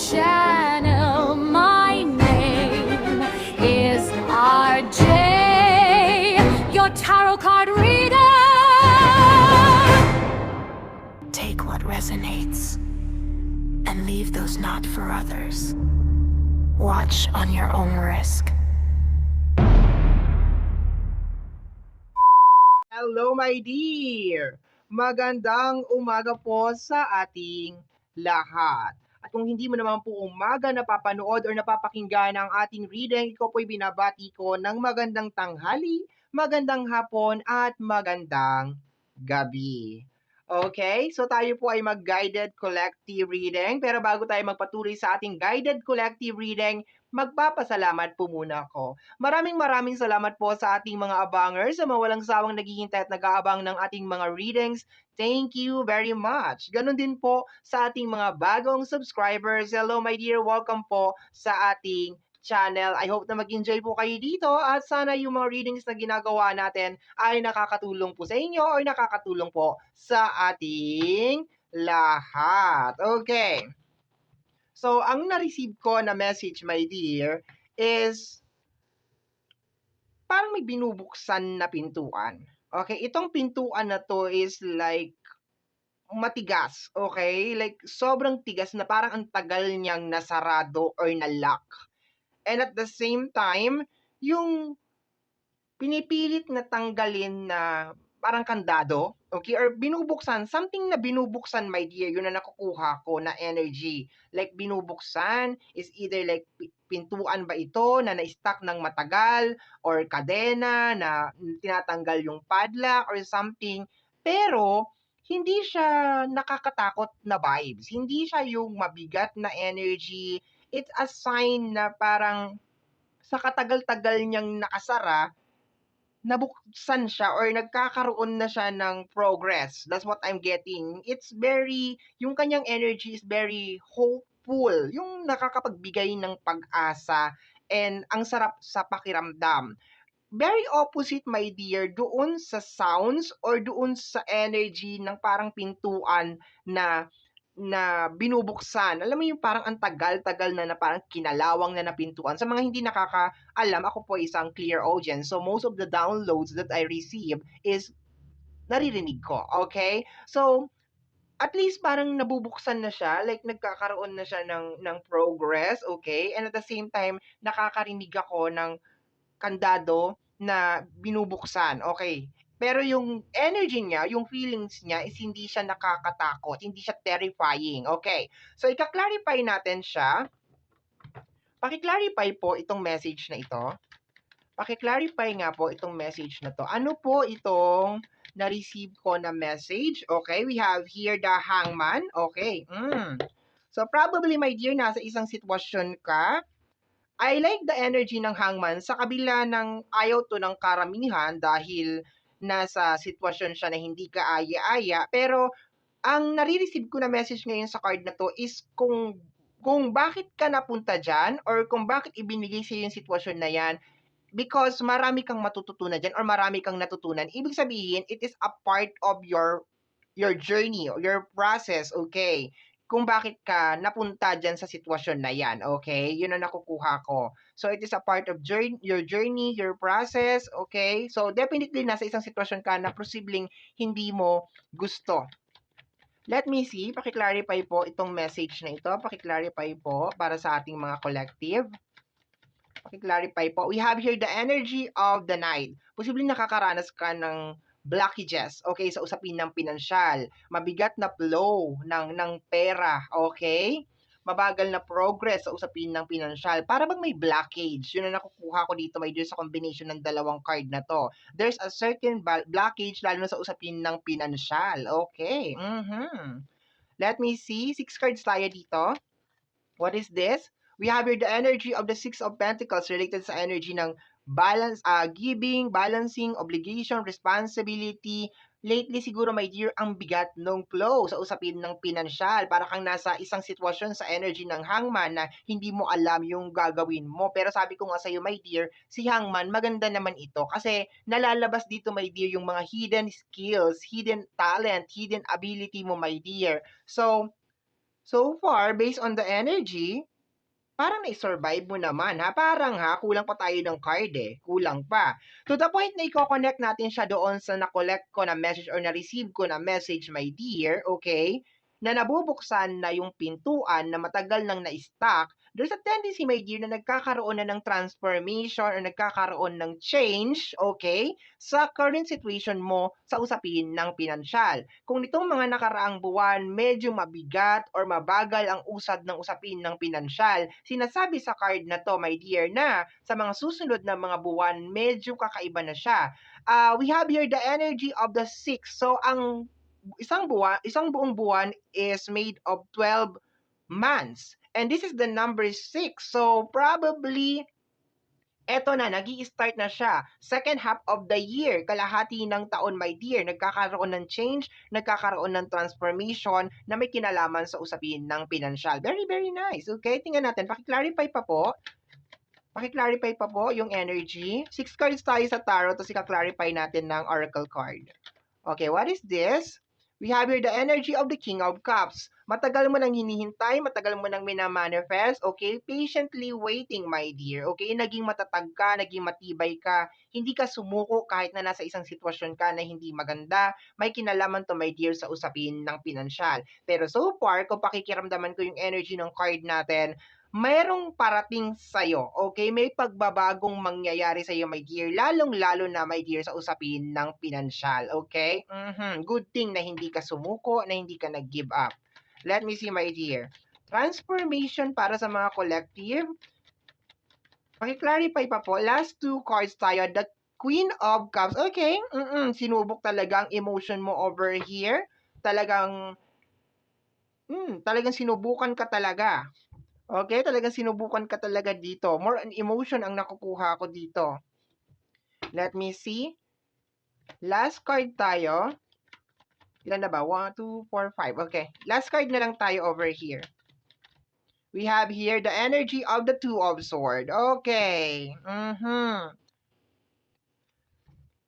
channel. My name is RJ, your tarot card reader. Take what resonates and leave those not for others. Watch on your own risk. Hello, my dear! Magandang umaga po sa ating lahat. At kung hindi mo naman po umaga napapanood or napapakinggan ang ating reading, ikaw po'y binabati ko ng magandang tanghali, magandang hapon, at magandang gabi. Okay, so tayo po ay mag-guided collective reading. Pero bago tayo magpatuloy sa ating guided collective reading, magpapasalamat po muna ako. Maraming salamat po sa ating mga abangers, sa mga walang sawang naghihintay at nag-aabang ng ating mga readings. Thank you very much. Ganon din po sa ating mga bagong subscribers. Hello my dear, welcome po sa ating channel. I hope na mag-enjoy po kayo dito at sana yung mga readings na ginagawa natin ay nakakatulong po sa inyo or nakakatulong po sa ating lahat. Okay. So, ang na-receive ko na message, my dear, is parang may binubuksan na pintuan. Okay, itong pintuan na to is like matigas, okay? Like sobrang tigas na parang ang tagal niyang nasarado or na-lock. And at the same time, yung pinipilit na tanggalin na parang kandado, okay, or binubuksan, something na binubuksan, my dear, yun na nakukuha ko na energy. Like, binubuksan is either like pintuan ba ito na na-stuck ng matagal, or kadena na tinatanggal yung padlock or something. Pero, hindi siya nakakatakot na vibes. Hindi siya yung mabigat na energy. It's a sign na parang sa katagal-tagal niyang nakasara, nabuksan siya or nagkakaroon na siya ng progress. That's what I'm getting. It's very, yung kanyang energy is very hopeful. Yung nakakapagbigay ng pag-asa and ang sarap sa pakiramdam. Very opposite, my dear, doon sa sounds or doon sa energy ng parang pintuan na na binubuksan. Alam mo yung parang ang tagal-tagal na parang kinalawang na pintuan. Sa mga hindi nakakaalam, ako po isang clear audience. So most of the downloads that I receive is naririnig ko. Okay? So, at least parang nabubuksan na siya, like nagkakaroon na siya ng progress, okay? And at the same time, nakakarinig ako ng kandado na binubuksan, okay. Pero yung energy niya, yung feelings niya is hindi siya nakakatakot, hindi siya terrifying, okay. So, ika-clarify natin siya. Paki-clarify po itong message na ito. Paki-clarify nga po itong message na to. Ano po itong na-receive ko na message? Okay, we have here the hangman. Okay. So, probably, my dear, nasa isang sitwasyon ka. I like the energy ng hangman sa kabila ng ayaw to ng karamihan dahil nasa sitwasyon siya na hindi kaaya-aya. Pero ang nare-receive ko na message ngayon sa card na to is kung bakit ka napunta dyan or kung bakit ibinigay sa'yo yung sitwasyon na yan, because marami kang matututunan dyan or marami kang natutunan. Ibig sabihin, it is a part of your journey, your process, okay? Kung bakit ka napunta dyan sa sitwasyon na yan, okay? Yun ang nakukuha ko. So, it is a part of your journey, your process, okay? So, definitely, nasa isang sitwasyon ka na posibleng hindi mo gusto. Let me see, paki-clarify po itong message na ito. Paki-clarify po para sa ating mga collective. Paki-clarify po. We have here the energy of the night. Posibleng nakakaranas ka ng blockages, okay, sa usapin ng pinansyal, mabigat na flow ng pera, okay? Mabagal na progress sa usapin ng pinansyal. Para bang may blockage? Yun ang nakukuha ko dito, my dear, sa combination ng dalawang card na to. There's a certain blockage lalo na sa usapin ng pinansyal. Okay. Let me see. 6 cards tayo dito. What is this? We have here the energy of the Six of Pentacles related sa energy ng balance, giving, balancing, obligation, responsibility. Lately, siguro, my dear, ang bigat ng flow sa usapin ng pinansyal. Para kang nasa isang sitwasyon sa energy ng hangman na hindi mo alam yung gagawin mo. Pero sabi ko nga sa'yo, my dear, si hangman, maganda naman ito. Kasi nalalabas dito, my dear, yung mga hidden skills, hidden talent, hidden ability mo, my dear. So, So far, based on the energy, parang nai-survive mo naman ha. Parang ha, kulang pa tayo ng card eh. Kulang pa. To the point na i-connect natin siya doon sa na-collect ko na message or na-receive ko na message, my dear, okay? Na nabubuksan na yung pintuan na matagal nang na-stuck, there's a tendency, my dear, na nagkakaroon na ng transformation or nagkakaroon ng change, okay? Sa current situation mo sa usapin ng pinansyal. Kung nitong mga nakaraang buwan medyo mabigat or mabagal ang usad ng usapin ng pinansyal, sinasabi sa card na to, my dear, na sa mga susunod na mga buwan medyo kakaiba na siya. We have here the energy of the 6. So ang isang buong buwan is made of 12 months. And this is the number 6. So probably eto na, nag-i-start na siya. Second half of the year, kalahati ng taon, my dear, nagkakaroon ng change, nagkakaroon ng transformation na may kinalaman sa usapin ng pinansyal. Very, very nice. Okay, tingnan natin. Paki-clarify pa po. Paki-clarify pa po yung energy. 6 cards tayo sa tarot, tapos ika-clarify natin ng oracle card. Okay, what is this? We have here the energy of the King of Cups. Matagal mo nang hinihintay, matagal mo nang minamanifest, okay? Patiently waiting, my dear, okay? Naging matatag ka, naging matibay ka, hindi ka sumuko kahit na nasa isang sitwasyon ka na hindi maganda. May kinalaman to, my dear, sa usapin ng pinansyal. Pero so far, kung pakikiramdaman ko yung energy ng card natin, mayroong parating sa'yo, okay? May pagbabagong mangyayari sa'yo, my dear, lalong-lalo na, my dear, sa usapin ng pinansyal, okay? Good thing na hindi ka sumuko, na hindi ka nag-give up. Let me see, my dear. Transformation para sa mga collective. Paki-clarify pa po. Last 2 cards tayo. The Queen of Cups. Okay. Sinubok talaga ang emotion mo over here. Talagang sinubukan ka talaga. Okay, talagang sinubukan ka talaga dito. More on emotion ang nakukuha ko dito. Let me see. Last card tayo. Ilan na ba? 1, 2, 4, 5. Okay. Last card na lang tayo over here. We have here the energy of the Two of Swords. Okay.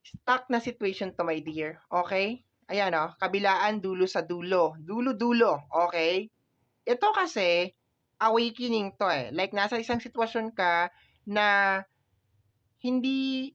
Stuck na situation to, my dear. Okay? Ayan o. Kabilaan, dulo sa dulo. Dulo-dulo. Okay? Ito kasi, awakening to eh. Like, nasa isang sitwasyon ka na hindi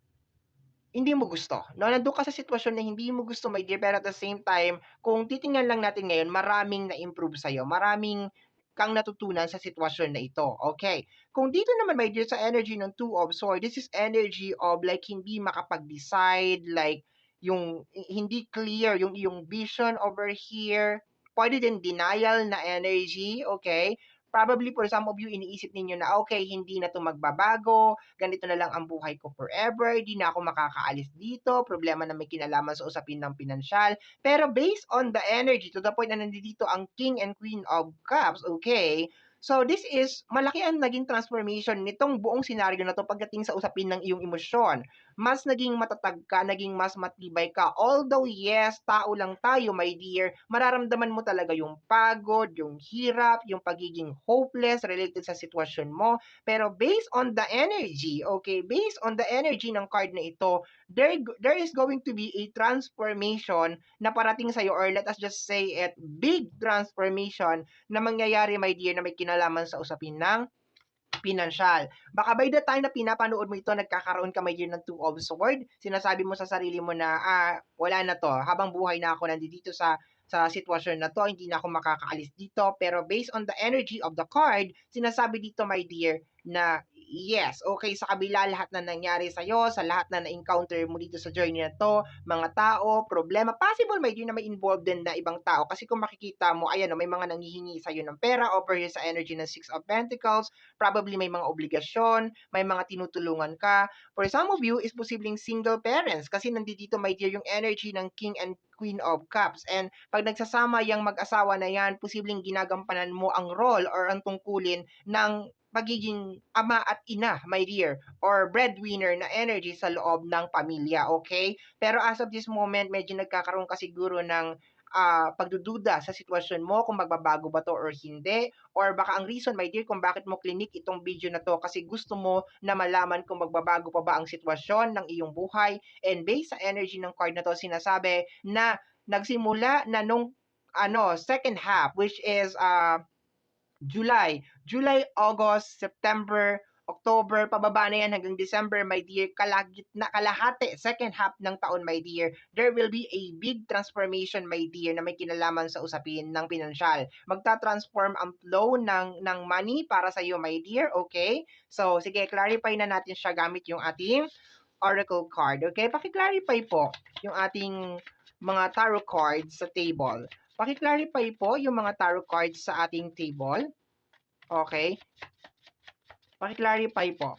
mo gusto. No, nandun ka sa sitwasyon na hindi mo gusto, my dear, pero at the same time, kung titingnan lang natin ngayon, maraming na-improve sa'yo. Maraming kang natutunan sa sitwasyon na ito. Okay. Kung dito naman, my dear, sa energy ng Two of Swords, this is energy of like hindi makapag-decide, like yung hindi clear yung iyong vision over here. Pwede din denial na energy, okay? Probably for some of you, iniisip ninyo na, okay, hindi na to magbabago, ganito na lang ang buhay ko forever, di na ako makakaalis dito, problema na may kinalaman sa usapin ng pinansyal. Pero based on the energy, to the point na nandito ang King and Queen of Cups, okay, so this is, malaki ang naging transformation nitong buong senaryo na to pagdating sa usapin ng iyong emosyon. Mas naging matatag ka, naging mas matibay ka. Although yes, tao lang tayo, my dear, mararamdaman mo talaga yung pagod, yung hirap, yung pagiging hopeless related sa sitwasyon mo. Pero based on the energy, okay, based on the energy ng card na ito, there is going to be a transformation na parating sa'yo, or let us just say it, big transformation na mangyayari, my dear, na may kinalaman sa usapin ng pinansyal. Baka by the time na pinapanood mo ito, nagkakaroon ka, my dear, ng Two of Swords, sinasabi mo sa sarili mo na, wala na to, habang buhay na ako nandito sa sitwasyon na to, hindi na ako makakaalis dito. Pero based on the energy of the card, sinasabi dito, my dear, na yes, okay, sa kabila lahat na nangyari sa'yo, sa lahat na na-encounter mo dito sa journey na to, mga tao, problema, possible, my dear, na may involved din na ibang tao. Kasi kung makikita mo, ayan, may mga nanghihingi sa'yo ng pera over here sa energy ng Six of Pentacles, probably may mga obligasyon, may mga tinutulungan ka. For some of you, is posibleng single parents kasi nandito, my dear, yung energy ng King and Queen of Cups. And pag nagsasama yung mag-asawa na yan, posibleng ginagampanan mo ang role or ang tungkulin ng pagiging ama at ina, my dear, or breadwinner na energy sa loob ng pamilya, okay? Pero as of this moment, medyo nagkakaroon ka siguro ng pagdududa sa sitwasyon mo kung magbabago ba to or hindi, or baka ang reason, my dear, kung bakit mo clinic itong video na to kasi gusto mo na malaman kung magbabago pa ba ang sitwasyon ng iyong buhay. And based sa energy ng card na to, sinasabi na nagsimula na nung second half, which is July, August, September, October, pababa na yan hanggang December, my dear, kalahati, second half ng taon, my dear, there will be a big transformation, my dear, na may kinalaman sa usapin ng pinansyal. Magta-transform ang flow ng money para sa iyo, my dear, okay? So, sige, clarify na natin siya gamit yung ating oracle card, okay? Paki-clarify po yung ating mga tarot cards sa table. Paki-clarify po yung mga tarot cards sa ating table. Okay? Paki-clarify po.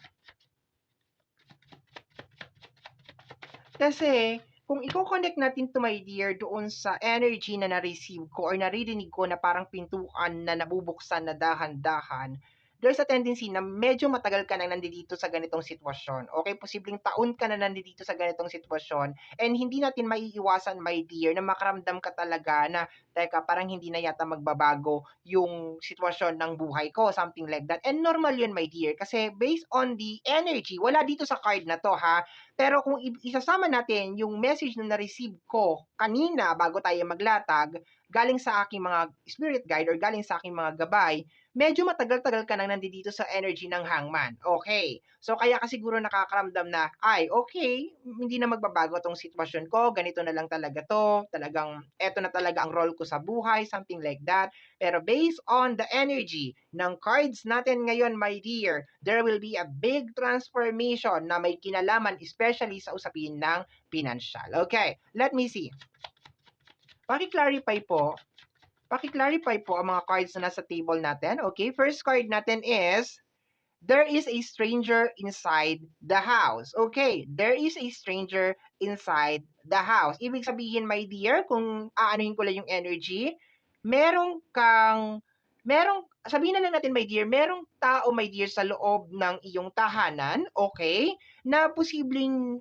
Kasi, kung i-connect natin to, my dear, doon sa energy na na-receive ko or naririnig ko na parang pintuan na nabubuksan na dahan-dahan, there's a tendency na medyo matagal ka nang nandito sa ganitong sitwasyon. Okay, posibleng taon ka na nandito sa ganitong sitwasyon and hindi natin maiiwasan, my dear, na makaramdam ka talaga na, teka, parang hindi na yata magbabago yung sitwasyon ng buhay ko, something like that. And normal yun, my dear, kasi based on the energy, wala dito sa card na to, ha? Pero kung isasama natin yung message na na-receive ko kanina bago tayo maglatag, galing sa aking mga spirit guide or galing sa aking mga gabay, medyo matagal-tagal ka nang nandito sa energy ng hangman. Okay. So, kaya ka siguro nakakaramdam na, ay, okay, hindi na magbabago tong sitwasyon ko, ganito na lang talaga to, talagang, eto na talaga ang role ko sa buhay, something like that. Pero based on the energy ng cards natin ngayon, my dear, there will be a big transformation na may kinalaman, especially sa usapin ng pinansyal. Okay, let me see. Paki-clarify po ang mga cards na nasa table natin. Okay, first card natin is, there is a stranger inside the house. Okay, there is a stranger inside the house. Ibig sabihin, my dear, kung aanuhin ko lang yung energy, sabihin na lang natin, my dear, merong tao, my dear, sa loob ng iyong tahanan, okay, na posibleng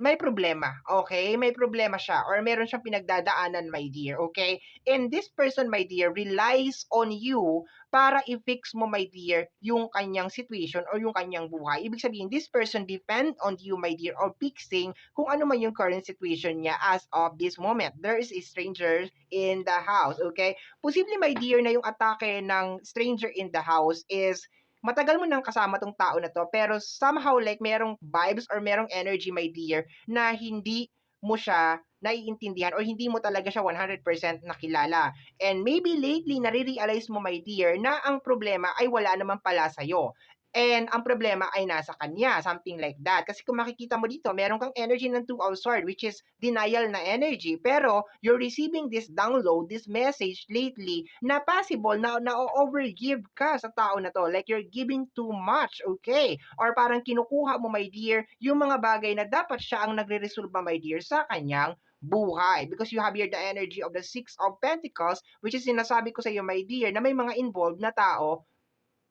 may problema, okay? May problema siya or meron siyang pinagdadaanan, my dear, okay? And this person, my dear, relies on you para i-fix mo, my dear, yung kanyang situation or yung kanyang buhay. Ibig sabihin, this person depend on you, my dear, or fixing kung ano man yung current situation niya as of this moment. There is a stranger in the house, okay? Posible, my dear, na yung atake ng stranger in the house is matagal mo nang kasama tong tao na to, pero somehow like merong vibes or merong energy, my dear, na hindi mo siya naiintindihan or hindi mo talaga siya 100% nakilala. And maybe lately, nare-realize mo, my dear, na ang problema ay wala naman pala sa'yo. And ang problema ay nasa kanya, something like that. Kasi kung makikita mo dito, meron kang energy ng Two of Swords, which is denial na energy. Pero you're receiving this download, this message lately na possible na na-overgive ka sa tao na to. Like you're giving too much, okay? Or parang kinukuha mo, my dear, yung mga bagay na dapat siya ang nagre-resolve, my dear, sa kanyang buhay. Because you have here the energy of the Six of Pentacles, which is sinasabi ko sa iyo, my dear, na may mga involved na tao,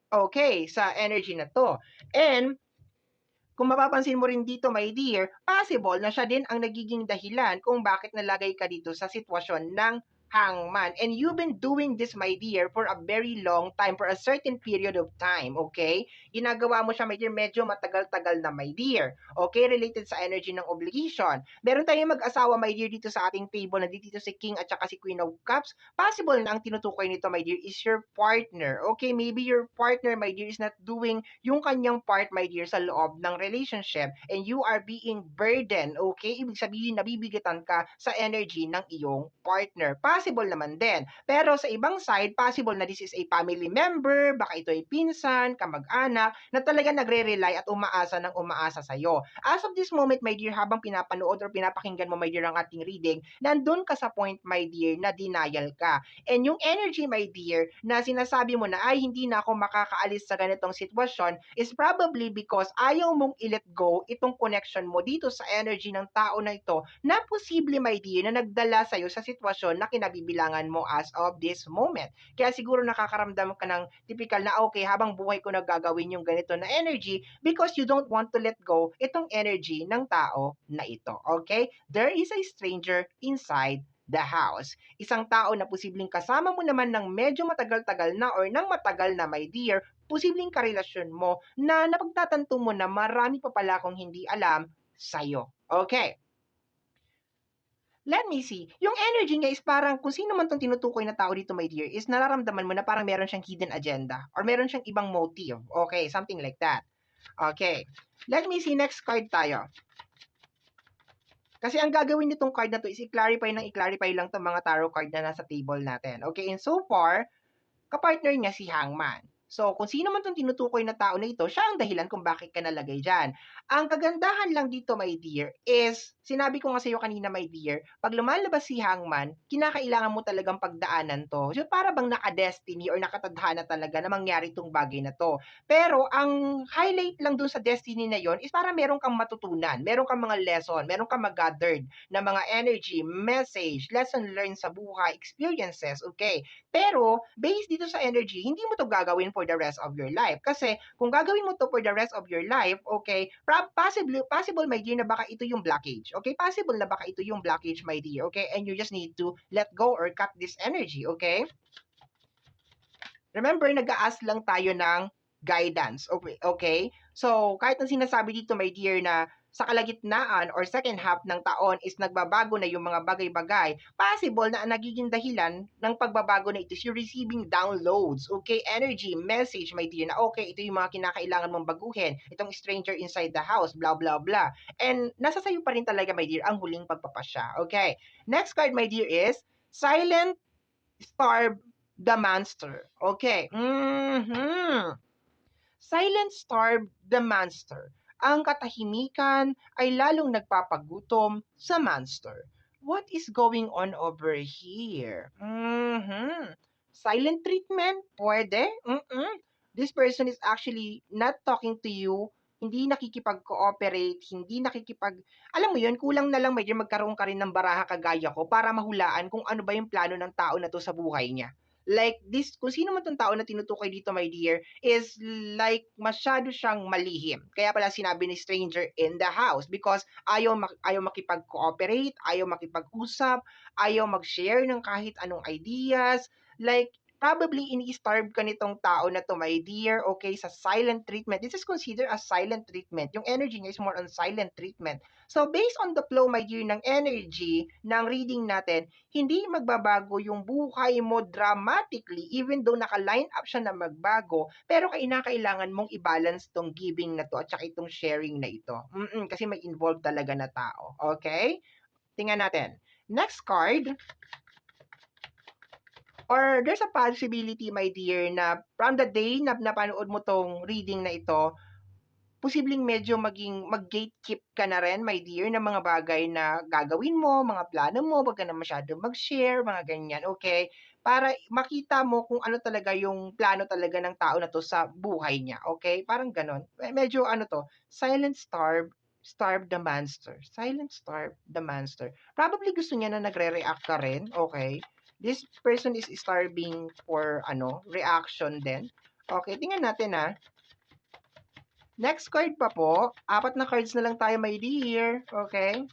okay, sa energy na to. And kung mapapansin mo rin dito, my dear, possible na siya din ang nagiging dahilan kung bakit nalagay ka dito sa sitwasyon ng hangman. And you've been doing this, my dear, for a very long time, for a certain period of time, okay? Ginagawa mo siya, my dear, medyo matagal-tagal na, my dear. Okay? Related sa energy ng obligation. Meron tayong mag-asawa, my dear, dito sa ating table na dito si King at saka si Queen of Cups. Possible na ang tinutukoy nito, my dear, is your partner. Okay? Maybe your partner, my dear, is not doing yung kanyang part, my dear, sa loob ng relationship and you are being burdened, okay? Ibig sabihin, nabibigatan ka sa energy ng iyong partner. Possible naman din. Pero sa ibang side, possible na this is a family member, baka ito ay pinsan, kamag-anak, na talaga nagre-rely at umaasa ng umaasa sa'yo. As of this moment, my dear, habang pinapanood or pinapakinggan mo, my dear, ang ating reading, nandun ka sa point, my dear, na denial ka. And yung energy, my dear, na sinasabi mo na, ay, hindi na ako makakaalis sa ganitong sitwasyon, is probably because ayaw mong i-let go itong connection mo dito sa energy ng tao na ito, na posible, my dear, na nagdala sa'yo sa sitwasyon na kinabibilangan mo as of this moment. Kaya siguro nakakaramdam ka ng typical na, okay, habang buhay ko nagagawin yung ganito na energy because you don't want to let go itong energy ng tao na ito. Okay? There is a stranger inside the house. Isang tao na posibleng kasama mo naman ng medyo matagal-tagal na or ng matagal na, my dear, posibleng karelasyon mo na napagtatanto mo na marami pa pala akong hindi alam sa'yo. Okay. let me see. Yung energy niya is parang kung sino man tong tinutukoy na tao dito, my dear, is nararamdaman mo na parang meron siyang hidden agenda or meron siyang ibang motive. Okay, something like that. Okay. Let me see, next card tayo. Kasi ang gagawin nitong card na to is i-clarify lang itong mga tarot card na nasa table natin. Okay, and so far, kapartner niya si Hangman. So, kung sino man itong tinutukoy na tao na ito, siya ang dahilan kung bakit ka nalagay dyan. Ang kagandahan lang dito, my dear, is, sinabi ko nga sa'yo kanina, my dear, pag lumalabas si Hangman, kinakailangan mo talagang pagdaanan to. So, para bang naka-destiny or nakatadhana talaga na mangyari itong bagay na to. Pero, ang highlight lang dun sa destiny na yon is para meron kang matutunan, meron kang mga lesson, meron kang mag-gathered na mga energy, message, lesson learned sa buhay, experiences, okay? Pero, based dito sa energy, hindi mo to gagawin for the rest of your life. Kasi, kung gagawin mo to for the rest of your life, okay, possible, my dear, na baka ito yung blockage. Okay? Possible na baka ito yung blockage, my dear. Okay? And you just need to let go or cut this energy. Okay? Remember, nag-a-ask lang tayo ng guidance. Okay? Okay? So, kahit ang sinasabi dito, my dear, na sa kalagitnaan or second half ng taon is nagbabago na yung mga bagay-bagay, possible na ang nagiging dahilan ng pagbabago na ito is you're receiving downloads, okay, energy, message, my dear, na okay, ito yung mga kinakailangan mong baguhin, itong stranger inside the house, blah, blah, blah. And nasa sayo pa rin talaga, my dear, ang huling pagpapasya, okay? Next card, my dear, is Silent Starve the Monster, okay? Silent Starve the Monster. Ang katahimikan ay lalong nagpapagutom sa monster. What is going on over here? Silent treatment? Pwede? This person is actually not talking to you, hindi nakikipag-cooperate, hindi alam mo yun, kulang na lang medyo magkaroon ka rin ng baraha kagaya ko para mahulaan kung ano ba yung plano ng tao na to sa buhay niya. Like this, kung sino man tong tao na tinutukoy dito, my dear, is like masyado siyang malihim. Kaya pala sinabi ni stranger in the house because ayaw makipag-cooperate, ayaw makipag-usap, ayaw mag-share ng kahit anong ideas. Like, probably ini-starve ka nitong tao na to, my dear, okay, sa silent treatment. This is considered as silent treatment. Yung energy niya is more on silent treatment. So, based on the flow, my dear, ng energy ng reading natin, hindi magbabago yung buhay mo dramatically even though naka-line up siya na magbago, pero kailangan mong i-balance tong giving na to at saka itong sharing na ito. Kasi may involved talaga na tao. Okay? Tingnan natin. Next card. Or there's a possibility, my dear, na from the day na napanood mo tong reading na ito, posibleng medyo mag-gatekeep ka na rin, my dear, ng mga bagay na gagawin mo, mga plano mo, wag ka na masyadong mag-share, mga ganyan, okay? Para makita mo kung ano talaga yung plano talaga ng tao na to sa buhay niya, okay? Parang ganon. Medyo ano to, silent starve the monster. Silent starve the monster. Probably gusto niya na nagre-react ka rin, okay? This person is starving for reaction din. Okay, tingnan natin Next card pa po. 4 na cards na lang tayo, my dear. Okay?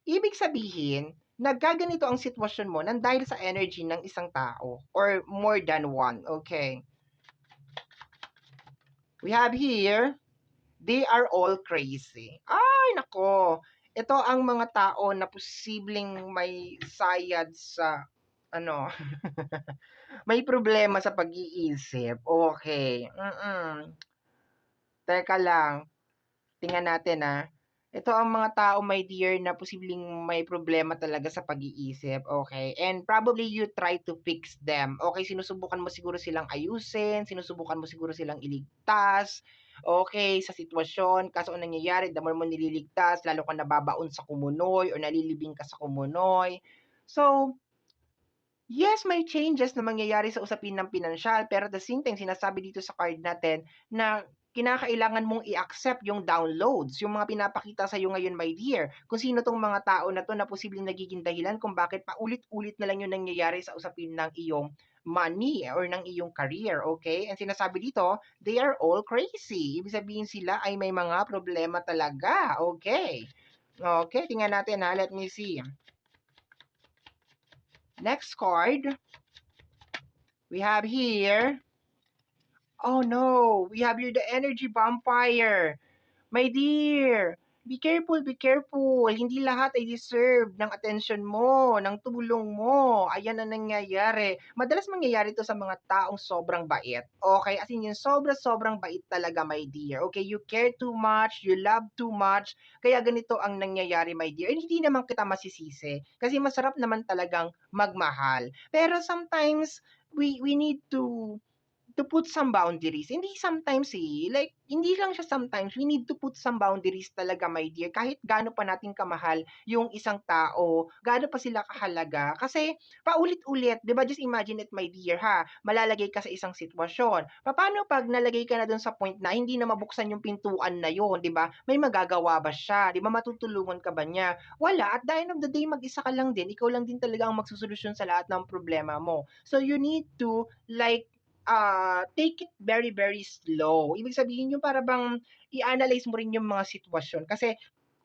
Ibig sabihin, nagkaganito ang sitwasyon mo nang dahil sa energy ng isang tao or more than one. Okay? We have here, they are all crazy. Ay, nako. Ito ang mga tao na posibleng may sayad sa may problema sa pag-iisip. Okay. Teka lang. Tingnan natin Ito ang mga tao, my dear, na posibleng may problema talaga sa pag-iisip. Okay? And probably you try to fix them. Okay? Sinusubukan mo siguro silang ayusin. Sinusubukan mo siguro silang iligtas. Okay? Sa sitwasyon. Kaso ang nangyayari, the more mo nililigtas, lalo ka nababaon sa kumunoy or nalilibing ka sa kumunoy. So, yes, may changes na mangyayari sa usapin ng pinansyal, pero at the same time, sinasabi dito sa card natin na kinakailangan mong i-accept yung downloads, yung mga pinapakita sa'yo ngayon, my dear. Kung sino tong mga tao na to na posibleng nagiging dahilan kung bakit paulit-ulit na lang yung nangyayari sa usapin ng iyong money or ng iyong career, okay? And sinasabi dito, they are all crazy. Ibig sabihin sila ay may mga problema talaga, okay? Okay, tingnan natin let me see. Next card, we have here, oh no, we have here the energy vampire. My dear, Be careful, be careful. Hindi lahat ay deserve ng attention mo, ng tulong mo. Ayan ang nangyayari. Madalas mangyayari 'to sa mga taong sobrang bait, okey? As in yung sobrang bait talaga, my dear, okey? You care too much, you love too much, kaya ganito ang nangyayari, my dear. And hindi naman kita masisisi, kasi masarap naman talagang magmahal. Pero sometimes we need to put some boundaries. Hindi sometimes, like hindi lang siya sometimes, we need to put some boundaries talaga, my dear. Kahit gaano pa natin kamahal yung isang tao, gaano pa sila kahalaga. Kasi paulit-ulit, 'di ba? Just imagine it, my dear, ha. Malalagay ka sa isang sitwasyon. Paano pag nalagay ka na dun sa point na hindi na mabuksan yung pintuan na yon, 'di ba? May magagawa ba siya? 'Di ba? Matutulungan ka ba niya? Wala. At the end of the day, mag-isa ka lang din. Ikaw lang din talaga ang magsosolusyon sa lahat ng problema mo. So you need to like take it very slow. Ibig sabihin yung para bang i-analyze mo rin yung mga sitwasyon kasi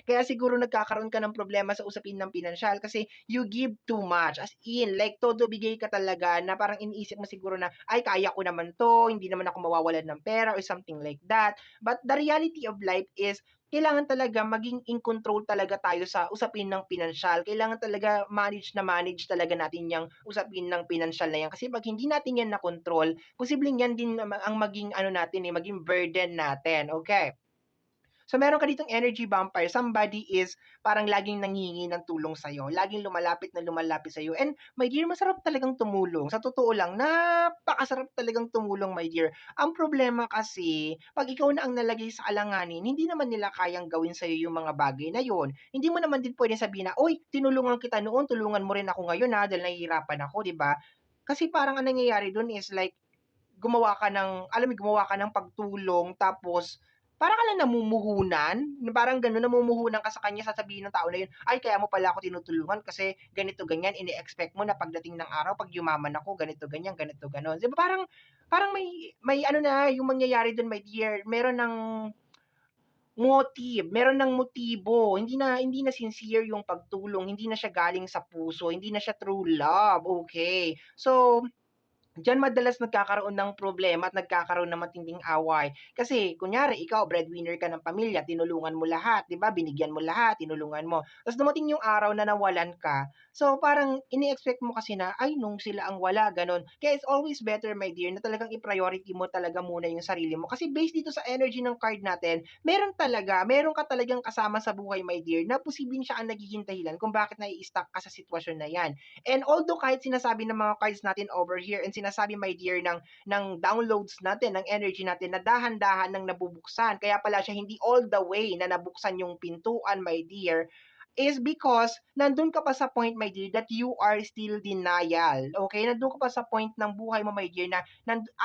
kaya siguro nagkakaroon ka ng problema sa usapin ng pinansyal kasi you give too much. As in, like todo bigay ka talaga na parang iniisip mo siguro na, ay kaya ko naman 'to, hindi naman ako mawawalan ng pera or something like that. But the reality of life is kailangan talaga maging in control talaga tayo sa usapin ng pinansyal. Kailangan talaga manage talaga natin yang usapin ng pinansyal na yan. Kasi 'pag hindi natin yan na control, posibleng yan din ang maging ano natin, maging burden natin, okay? So meron ka ditong energy vampire, somebody is parang laging nanghihingi ng tulong sa'yo, laging lumalapit na lumalapit sa'yo and my dear masarap talagang tumulong, sa totoo lang napakasarap talagang tumulong, my dear. Ang problema kasi 'pag ikaw na ang nalagay sa alanganin, hindi naman nila kayang gawin sa'yo yung mga bagay na yun. Hindi mo naman din puwedeng sabihin na, "Uy, tinulungan kita noon, tulungan mo rin ako ngayon, dahil nahihirapan ako." 'Di ba? Kasi parang ang nangyayari dun is like gumawa ka ng alam mo gumawa ka ng pagtulong tapos para ka lang namumuhunan, parang gano'n, namumuhunan ka sa kanya sasabihin ng tao na 'yun, "Ay kaya mo pala ako tinutulungan kasi ganito ganyan, ini-expect mo na pagdating ng araw 'pag yumaman ako ganito ganyan, ganito gano'n." 'Di ba parang parang may ano na yung mangyayari do'n, my dear, meron ng meron ng motibo, hindi na sincere yung pagtulong, hindi na siya galing sa puso, hindi na siya true love, okay? So diyan madalas nagkakaroon ng problema at nagkakaroon ng matinding away. Kasi kunyari ikaw breadwinner ka ng pamilya, tinulungan mo lahat, 'di ba? Binigyan mo lahat, tinulungan mo. Tapos dumating yung araw na nawalan ka. So parang ini-expect mo kasi na, ay nung sila ang wala, gano'n. Kaya it's always better, my dear, na talagang i-priority mo talaga muna yung sarili mo. Kasi based dito sa energy ng card natin, meron ka talagang kasama sa buhay, my dear, na posibleng siya ang nagiging dahilan kung bakit nai-stuck ka sa sitwasyon na 'yan. And although kahit sinasabi ng mga cards natin over here and sinasabi, my dear, ng downloads natin, ng energy natin na dahan-dahan ng nabubuksan, kaya pala siya hindi all the way na nabuksan yung pintuan, my dear, is because nandun ka pa sa point, my dear, that you are still denial. Okay? Nandun ka pa sa point ng buhay mo, my dear, na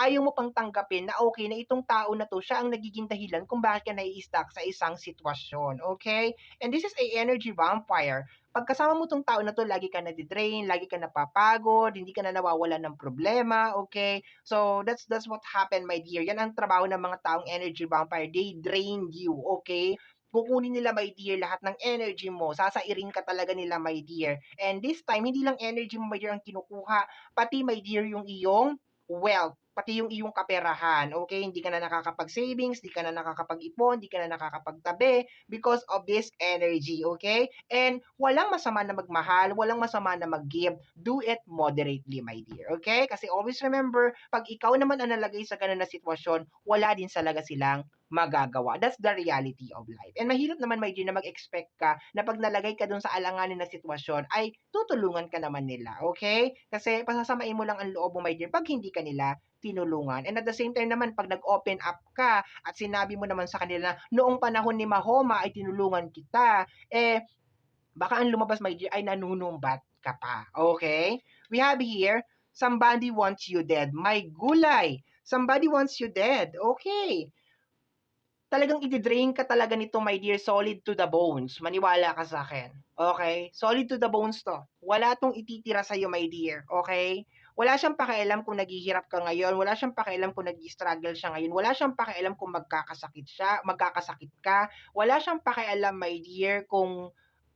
ayaw mo pang tanggapin na okay, na itong tao na to, siya ang nagiging dahilan kung bakit ka nai-stuck sa isang sitwasyon. Okay? And this is a energy vampire. Pagkasama mo 'tong tao na 'to, lagi ka nade-drain, lagi ka napapagod, hindi ka na nawawalan ng problema, okay? So, that's what happened, my dear. Yan ang trabaho ng mga taong energy vampire. They drain you, okay? Kukunin nila, my dear, lahat ng energy mo. Sasairin ka talaga nila, my dear. And this time, hindi lang energy mo, my dear, ang kinukuha, pati, my dear, yung iyong wealth, pati yung iyong kaperahan, okay? Hindi ka na nakakapag-savings, hindi ka na nakakapag-ipon, hindi ka na nakakapagtabi because of this energy, okay? And walang masama na magmahal, walang masama na mag-give. Do it moderately, my dear. Okay? Kasi always remember, pag ikaw naman ang nalagay sa ganun na sitwasyon, wala din talaga silang magagawa. That's the reality of life. And mahirap naman, my dear, na mag-expect ka na pag nalagay ka dun sa alanganin na sitwasyon, ay tutulungan ka naman nila. Okay? Kasi pasasamain mo lang ang loob mo, my dear, pag hindi ka nila tinulungan. And at the same time naman, pag nag-open up ka at sinabi mo naman sa kanila na noong panahon ni Mahoma ay tinulungan kita, baka ang lumabas, my dear, ay nanunumbat ka pa. Okay? We have here, somebody wants you dead. My gulay, somebody wants you dead. Okay. Talagang ide-drain ka talaga nito, my dear, solid to the bones. Maniwala ka sa akin. Okay? Solid to the bones 'to. Wala 'tong ititira sa'yo, my dear, okay? Wala siyang pakialam kung naghihirap ka ngayon, wala siyang pakialam kung nag-i-struggle siya ngayon, wala siyang pakialam kung magkakasakit ka, wala siyang pakialam, my dear,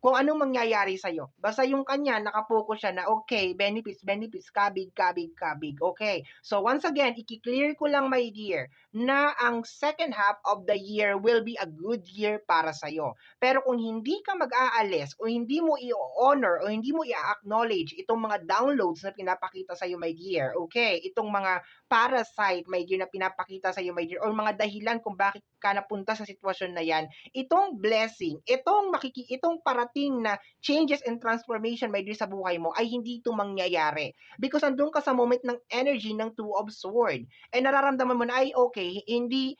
kung anong mangyayari sa'yo. Basta yung kanya, nakapokus siya na, okay, benefits, benefits, kabig, kabig, kabig. Okay. So, once again, i-clear ko lang, my dear, na ang second half of the year will be a good year para sa'yo. Pero kung hindi ka mag-aalis o hindi mo i-honor o hindi mo i-acknowledge itong mga downloads na pinapakita sa'yo, my dear, okay? Itong mga parasite, my dear, na pinapakita sa'yo, my dear, or mga dahilan kung bakit ka napunta sa sitwasyon na yan, itong blessing, itong parating na changes and transformation, my dear, sa buhay mo, ay hindi ito mangyayari. Because andun ka sa moment ng energy ng Two of Sword. And nararamdaman mo na, ay, okay, hindi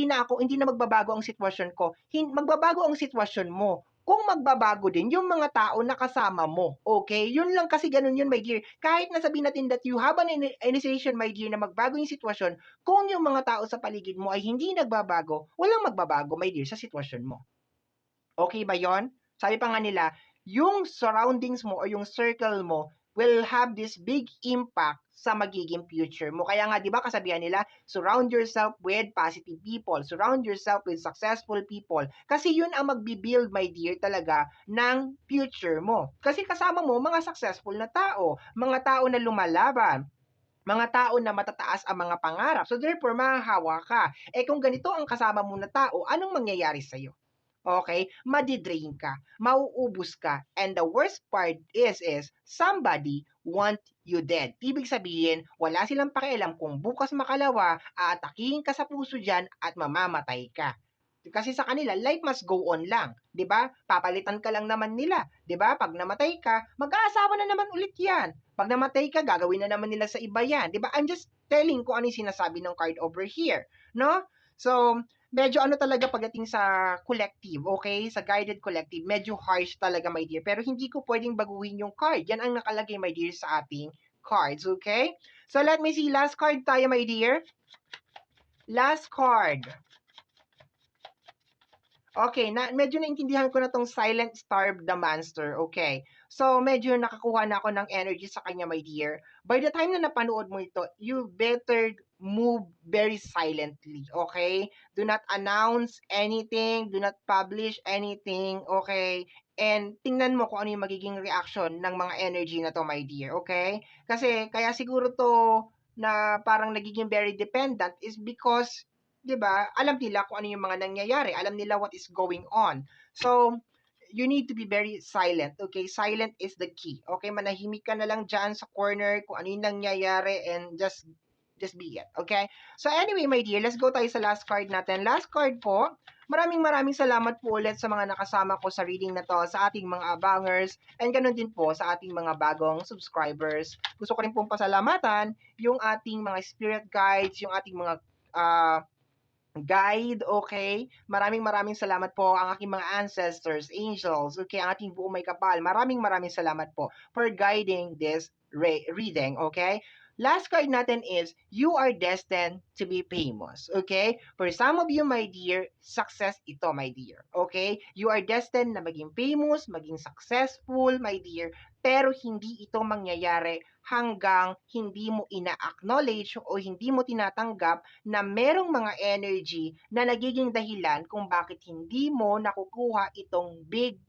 na magbabago ang sitwasyon ko. Magbabago ang sitwasyon mo kung magbabago din yung mga tao na kasama mo. Okay? Yun lang kasi ganun yun, my dear. Kahit na sabihin natin that you have an initiation, my dear, na magbago yung sitwasyon, kung yung mga tao sa paligid mo ay hindi nagbabago, walang magbabago, my dear, sa sitwasyon mo. Okay ba yon? Sabi pa nga nila, yung surroundings mo o yung circle mo will have this big impact sa magiging future mo. Kaya nga, di ba, kasabihan nila, surround yourself with positive people, surround yourself with successful people. Kasi yun ang magbibuild, my dear, talaga ng future mo. Kasi kasama mo mga successful na tao, mga tao na lumalaban, mga tao na matataas ang mga pangarap. So therefore, mahahawa ka. Eh kung ganito ang kasama mo na tao, anong mangyayari sa'yo? Okay? Madidrain ka, mauubos ka, and the worst part is somebody want you dead. Ibig sabihin, wala silang pakialam kung bukas makalawa, aatakihin ka sa puso dyan at mamamatay ka. Kasi sa kanila, life must go on lang. 'Di ba? Papalitan ka lang naman nila. 'Di ba? Pag namatay ka, mag-aasawa na naman ulit yan. Pag namatay ka, gagawin na naman nila sa iba yan. 'Di ba? I'm just telling kung ano yung sinasabi ng card over here. No? So, medyo ano talaga pagdating sa collective, okay? Sa guided collective, medyo harsh talaga, my dear. Pero hindi ko pwedeng baguhin yung card. Yan ang nakalagay, my dear, sa ating cards, okay? So, let me see. Last card tayo, my dear. Last card. Okay, medyo naintindihan ko na tong Silent Starve the Monster, okay. So, medyo nakakuha na ako ng energy sa kanya, my dear. By the time na napanood mo ito, you better move very silently, okay? Do not announce anything, do not publish anything, okay? And tingnan mo kung ano yung magiging reaction ng mga energy na to, my dear, okay? Kasi, kaya siguro to na parang nagiging very dependent is because 'di ba, alam nila kung ano yung mga nangyayari, alam nila what is going on. So, you need to be very silent, okay? Silent is the key. Okay, manahimik ka na lang diyan sa corner kung ano yung nangyayari and just be it, okay? So anyway, my dear, let's go tayo sa last card natin. Last card po. Maraming salamat po ulit sa mga nakasama ko sa reading na to, sa ating mga abangers, and ganun din po sa ating mga bagong subscribers. Gusto ko rin pong pasalamatan yung ating mga spirit guides, yung ating mga guide, okay? Maraming salamat po ang aking mga ancestors, angels, okay? Ang ating buong may kapal. Maraming salamat po for guiding this reading, okay? Last card natin is, you are destined to be famous, okay? For some of you, my dear, success ito, my dear, okay? You are destined na maging famous, maging successful, my dear, pero hindi ito mangyayari hanggang hindi mo ina-acknowledge o hindi mo tinatanggap na merong mga energy na nagiging dahilan kung bakit hindi mo nakukuha itong big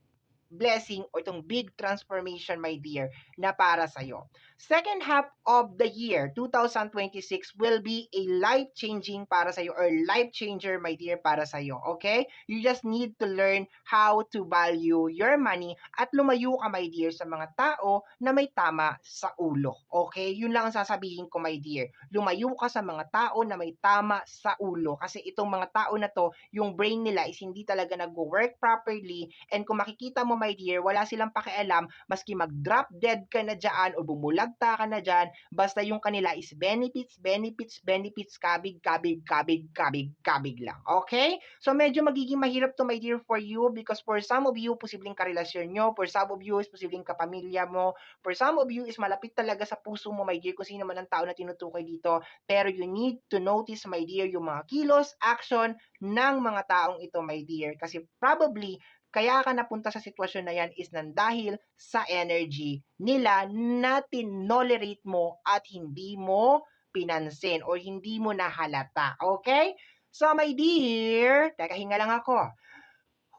blessing or itong big transformation, my dear, na para sa'yo. Second half of the year, 2026, will be a life-changing para sa'yo or life-changer, my dear, para sa'yo. Okay? You just need to learn how to value your money at lumayo ka, my dear, sa mga tao na may tama sa ulo. Okay? Yun lang ang sasabihin ko, my dear. Lumayo ka sa mga tao na may tama sa ulo. Kasi itong mga tao na to, yung brain nila is hindi talaga nag-work properly, and kung makikita mo, my dear, wala silang pakialam, maski mag-drop dead ka na dyan o bumulagta ka na dyan, basta yung kanila is benefits, benefits, benefits, kabig, kabig, kabig, kabig, kabig lang. Okay? So, medyo magiging mahirap to, my dear, for you because for some of you, posibleng karelasyon nyo, for some of you, is posibleng kapamilya mo, for some of you, is malapit talaga sa puso mo, my dear, kung sino man ang tao na tinutukoy dito, pero you need to notice, my dear, yung mga kilos, action ng mga taong ito, my dear, kasi probably, kaya ka napunta sa sitwasyon na yan is nandahil sa energy nila na tinolerate mo at hindi mo pinansin o hindi mo nahalata. Okay? So, my dear, teka, hinga lang ako.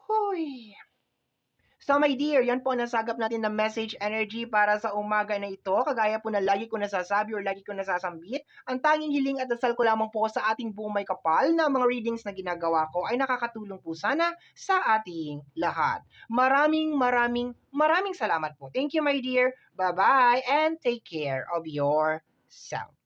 Huy. So my dear, yan po ang nasagap natin na message energy para sa umaga na ito. Kagaya po na lagi ko nasasabi or lagi ko nasasambit, ang tanging hiling at dasal ko lamang po sa ating buong may kapal na mga readings na ginagawa ko ay nakakatulong po sana sa ating lahat. Maraming salamat po. Thank you my dear. Bye-bye and take care of yourself.